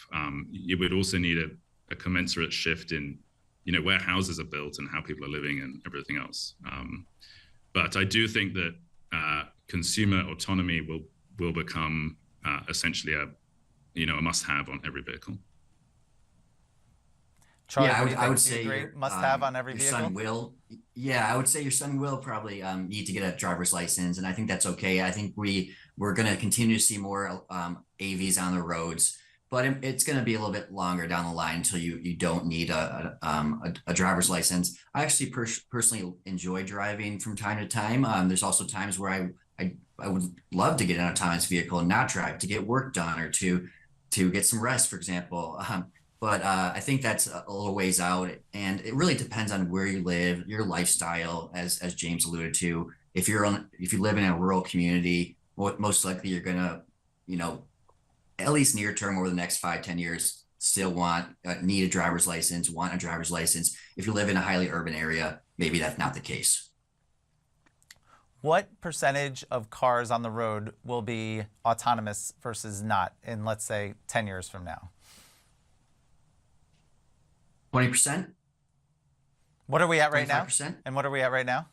you would also need a commensurate shift in where houses are built and how people are living and everything else. But I do think that consumer autonomy will become essentially a must-have on every vehicle. Charlie, I would say must-have on every vehicle. Your son will. Yeah, I would say your son will probably need to get a driver's license, and I think that's okay. I think we're going to continue to see more AVs on the roads, but it's going to be a little bit longer down the line until you don't need a driver's license. I actually personally enjoy driving from time to time. There's also times where I would love to get an autonomous vehicle and not drive, to get work done or to get some rest, for example. But I think that's a little ways out, and it really depends on where you live, your lifestyle, as James alluded to. If you live in a rural community, most likely you're gonna, at least near term over the next 5-10 years, still need a driver's license, want a driver's license. If you live in a highly urban area, maybe that's not the case. What percentage of cars on the road will be autonomous versus not in, let's say, 10 years from now? 20%. What are we at right 25%? now? And what are we at right now?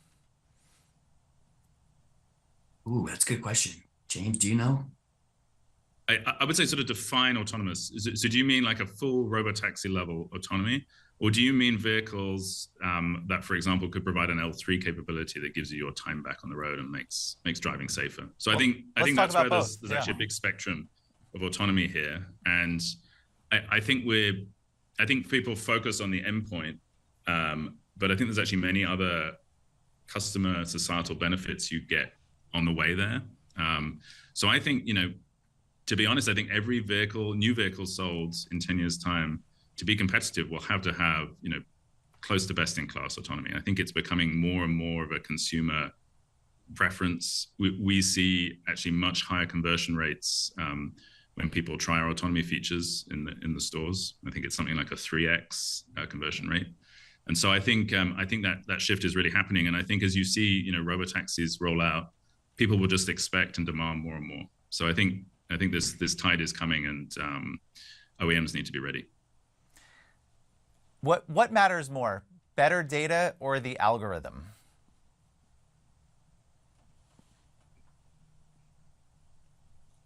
Ooh, that's a good question. James, do you know? I would say sort of define autonomous. So do you mean like a full robotaxi level autonomy? Or do you mean vehicles that, for example, could provide an L3 capability that gives you your time back on the road and makes driving safer? So I think that's where there's actually a big spectrum of autonomy here. And I think people focus on the endpoint, but I think there's actually many other customer societal benefits you get on the way there. So I think, to be honest, I think every new vehicle sold in 10 years' time, to be competitive, will have to have, close to best-in-class autonomy. I think it's becoming more and more of a consumer preference. We see actually much higher conversion rates when people try our autonomy features in the stores. I think it's something like a 3x conversion rate. And so I think that shift is really happening. And I think as you see, robotaxis roll out, people will just expect and demand more and more. So I think this tide is coming, and OEMs need to be ready. What matters more, better data or the algorithm?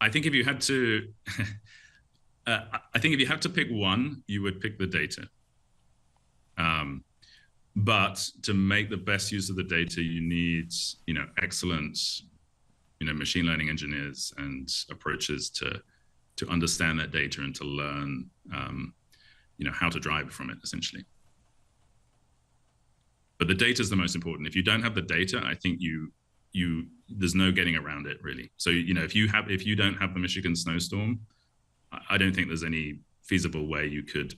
I think if you had to, pick one, you would pick the data. But to make the best use of the data, you need, excellent, machine learning engineers and approaches to understand that data and to learn, how to drive from it, essentially. But the data is the most important. If you don't have the data, I think there's no getting around it, really. So, if you don't have the Michigan snowstorm, I don't think there's any feasible way you could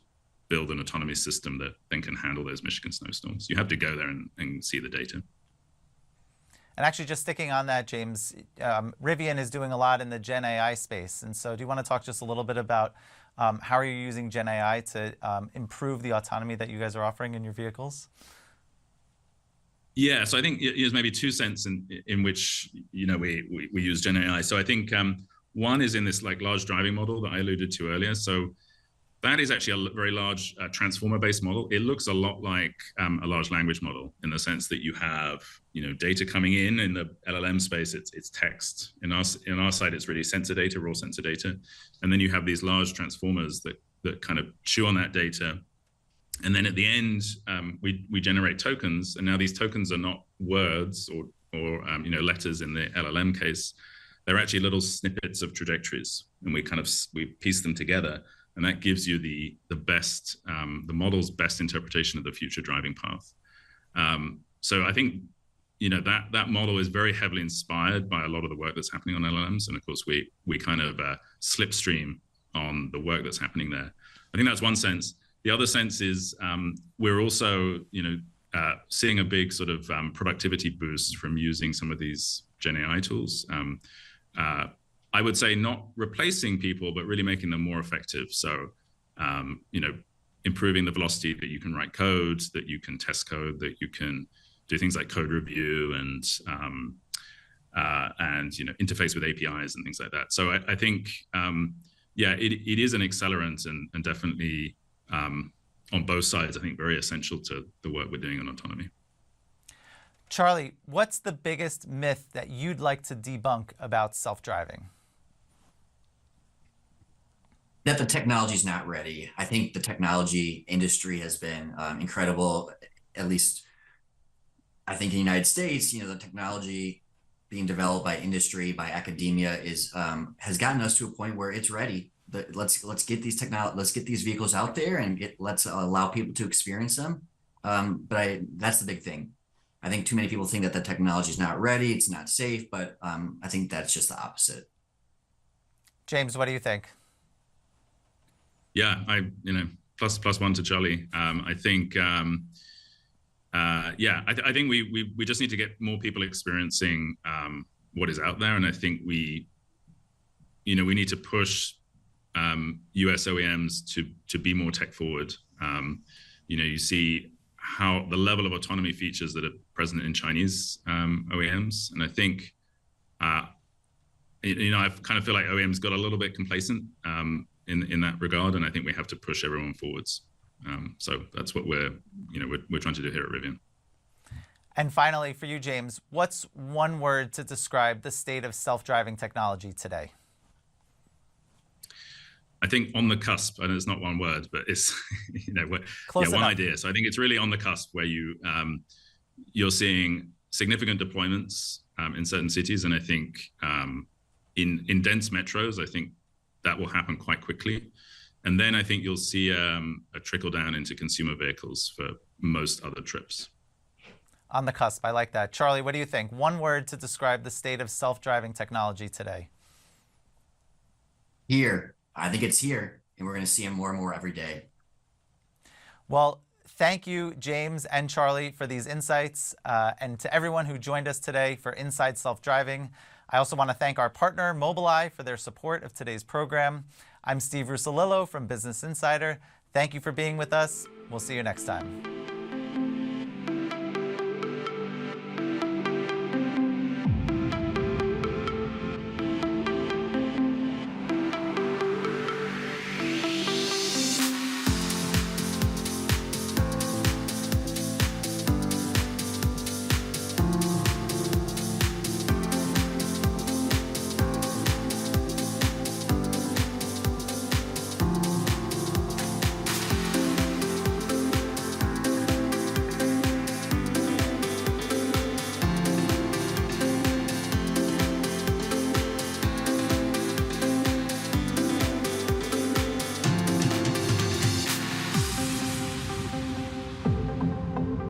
build an autonomy system that then can handle those Michigan snowstorms. You have to go there and see the data. And actually, just sticking on that, James, Rivian is doing a lot in the Gen AI space. And so do you want to talk just a little bit about how are you using Gen AI to improve the autonomy that you guys are offering in your vehicles? Yeah, so I think there's maybe two senses in which we use Gen AI. So I think one is in this large driving model that I alluded to earlier. So that is actually a very large transformer-based model. It looks a lot like a large language model in the sense that you have data coming in the LLM space. It's text. In our side, it's really sensor data, raw sensor data, and then you have these large transformers that kind of chew on that data. And then at the end, we generate tokens, and now these tokens are not words or letters in the LLM case. They're actually little snippets of trajectories, and we piece them together, and that gives you the best, the model's best interpretation of the future driving path. So I think that model is very heavily inspired by a lot of the work that's happening on LLMs, and of course we kind of slipstream on the work that's happening there. I think that's one sense. The other sense is we're also, seeing a big sort of productivity boost from using some of these Gen AI tools. I would say not replacing people, but really making them more effective. So, improving the velocity that you can write code, that you can test code, that you can do things like code review and interface with APIs and things like that. So I think, it is an accelerant and definitely. On both sides, I think very essential to the work we're doing on autonomy. Charlie, what's the biggest myth that you'd like to debunk about self-driving? That the technology is not ready. I think the technology industry has been incredible. At least, I think in the United States, the technology being developed by industry, by academia, has gotten us to a point where it's ready. Let's get these vehicles out there and let's allow people to experience them. But that's the big thing. I think too many people think that the technology is not ready, it's not safe, but I think that's just the opposite. James, what do you think? Yeah, plus one to Charlie. I think, I think we just need to get more people experiencing what is out there, and I think we need to push US OEMs to be more tech forward. You see how the level of autonomy features that are present in Chinese OEMs, and I think I kind of feel like OEMs got a little bit complacent in that regard, and I think we have to push everyone forwards. So that's what we're trying to do here at Rivian. And finally, for you, James, what's one word to describe the state of self-driving technology today? I think on the cusp, and it's not one word, but it's one idea. So I think it's really on the cusp where you're seeing significant deployments in certain cities, and I think in dense metros, I think that will happen quite quickly, and then I think you'll see a trickle down into consumer vehicles for most other trips. On the cusp, I like that. Charlie, what do you think? One word to describe the state of self-driving technology today. Here. I think it's here, and we're going to see them more and more every day. Well, thank you, James and Charlie, for these insights, and to everyone who joined us today for Inside Self-Driving. I also want to thank our partner, Mobileye, for their support of today's program. I'm Steve Russolillo from Business Insider. Thank you for being with us. We'll see you next time.